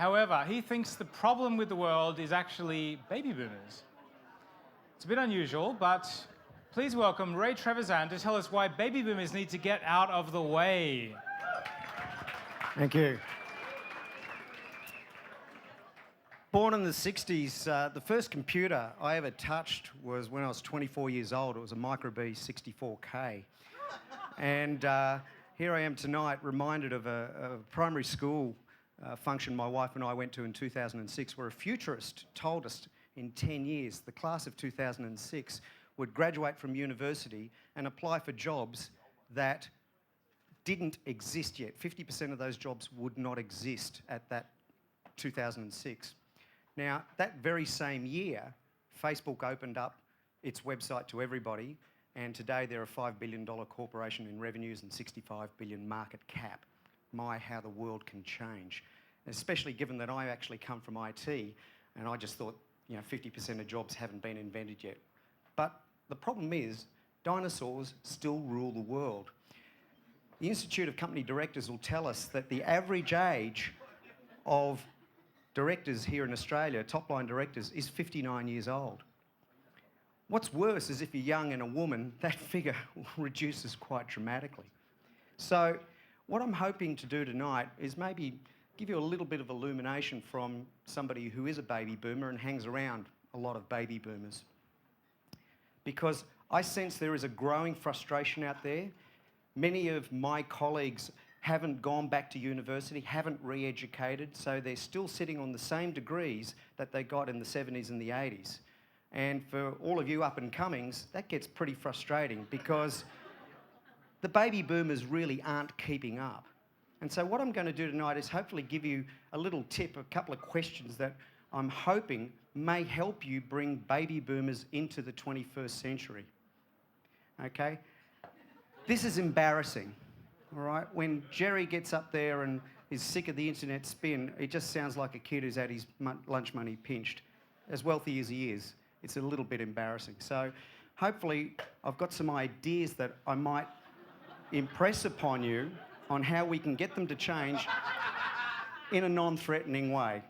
However, he thinks the problem with the world is actually baby boomers. It's a bit unusual, but please welcome Ray Trevisan to tell us why baby boomers need to get out of the way. Thank you. Born in the 60s, the first computer I ever touched was when I was 24 years old. It was a Micro B 64K. And here I am tonight reminded of a primary school function my wife and I went to in 2006 where a futurist told us in 10 years the class of 2006 would graduate from university and apply for jobs that didn't exist yet. 50% of those jobs would not exist at that 2006. Now, that very same year, Facebook opened up its website to everybody, and today they're a $5 billion corporation in revenues and $65 billion market cap. My, how the world can change. Especially given that I actually come from IT, and I just thought, 50% of jobs haven't been invented yet. But the problem is, dinosaurs still rule the world. The Institute of Company Directors will tell us that the average age of directors here in Australia, top-line directors, is 59 years old. What's worse is if you're young and a woman, that figure reduces quite dramatically. So what I'm hoping to do tonight is maybe give you a little bit of illumination from somebody who is a baby boomer and hangs around a lot of baby boomers. Because I sense there is a growing frustration out there. Many of my colleagues haven't gone back to university, haven't re-educated, so they're still sitting on the same degrees that they got in the 70s and the 80s. And for all of you up-and-comings, that gets pretty frustrating because the baby boomers really aren't keeping up. And so what I'm going to do tonight is hopefully give you a little tip, a couple of questions that I'm hoping may help you bring baby boomers into the 21st century. Okay? This is embarrassing. All right, when Jerry gets up there and is sick of the internet spin, it just sounds like a kid who's had his lunch money pinched. As wealthy as he is, it's a little bit embarrassing. So hopefully I've got some ideas that I might impress upon you on how we can get them to change in a non-threatening way.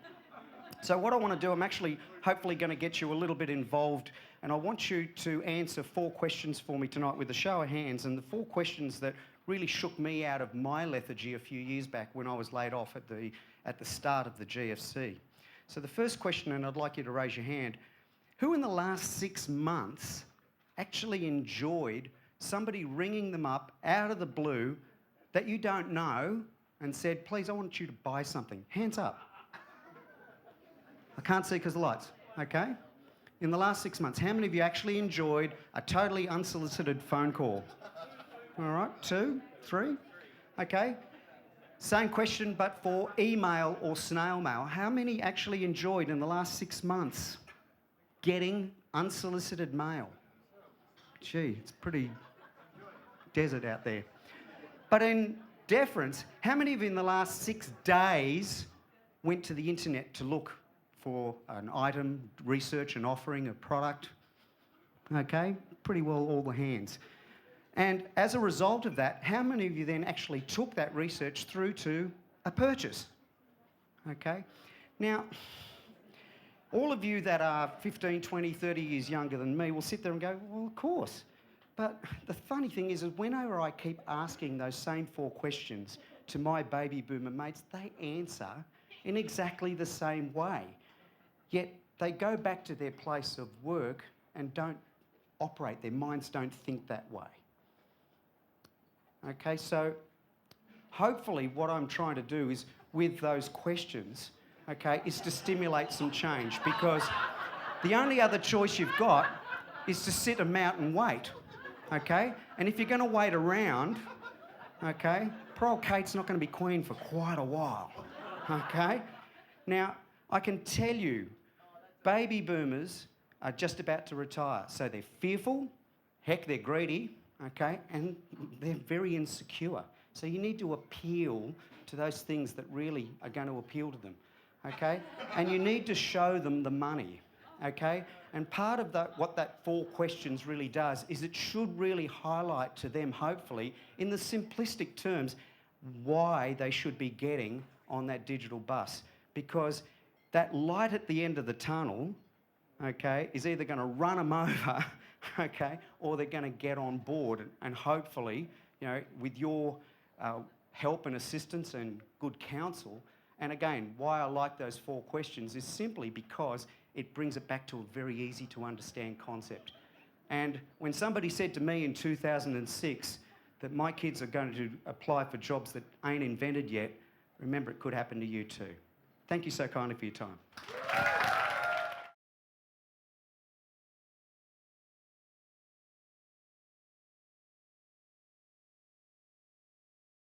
So what I want to do, I'm actually hopefully going to get you a little bit involved, and I want you to answer 4 questions for me tonight with a show of hands, and the 4 questions that really shook me out of my lethargy a few years back when I was laid off at the start of the GFC. So the first question, and I'd like you to raise your hand, who in the last 6 months actually enjoyed somebody ringing them up out of the blue that you don't know and said, please, I want you to buy something? Hands up. I can't see because of the lights, okay? In the last 6 months, how many of you actually enjoyed a totally unsolicited phone call? All right, 2, 3, okay. Same question, but for email or snail mail. How many actually enjoyed in the last 6 months getting unsolicited mail? Gee, it's pretty desert out there. But in deference, how many of you in the last 6 days went to the internet to look for an item, research an offering, a product? Okay, pretty well all the hands. And as a result of that, how many of you then actually took that research through to a purchase? Okay? Now, all of you that are 15, 20, 30 years younger than me will sit there and go, well, of course. But the funny thing is whenever I keep asking those same 4 questions to my baby boomer mates, they answer in exactly the same way. Yet they go back to their place of work and don't operate, their minds don't think that way. Okay, so hopefully what I'm trying to do is, with those questions, okay, is to stimulate some change, because the only other choice you've got is to sit them out and wait, okay? And if you're going to wait around, okay, poor old Kate's not going to be queen for quite a while, okay? Now, I can tell you, baby boomers are just about to retire, so they're fearful, heck, they're greedy, okay, and they're very insecure. So you need to appeal to those things that really are going to appeal to them, okay? And you need to show them the money, okay? And part of what that 4 questions really does is it should really highlight to them, hopefully, in the simplistic terms, why they should be getting on that digital bus. because that light at the end of the tunnel, okay, is either going to run them over, okay, or they're going to get on board. And hopefully, you know, with your help and assistance and good counsel. And again, why I like those 4 questions is simply because it brings it back to a very easy to understand concept. And when somebody said to me in 2006 that my kids are going to apply for jobs that ain't invented yet, remember, it could happen to you too. Thank you so kindly for your time.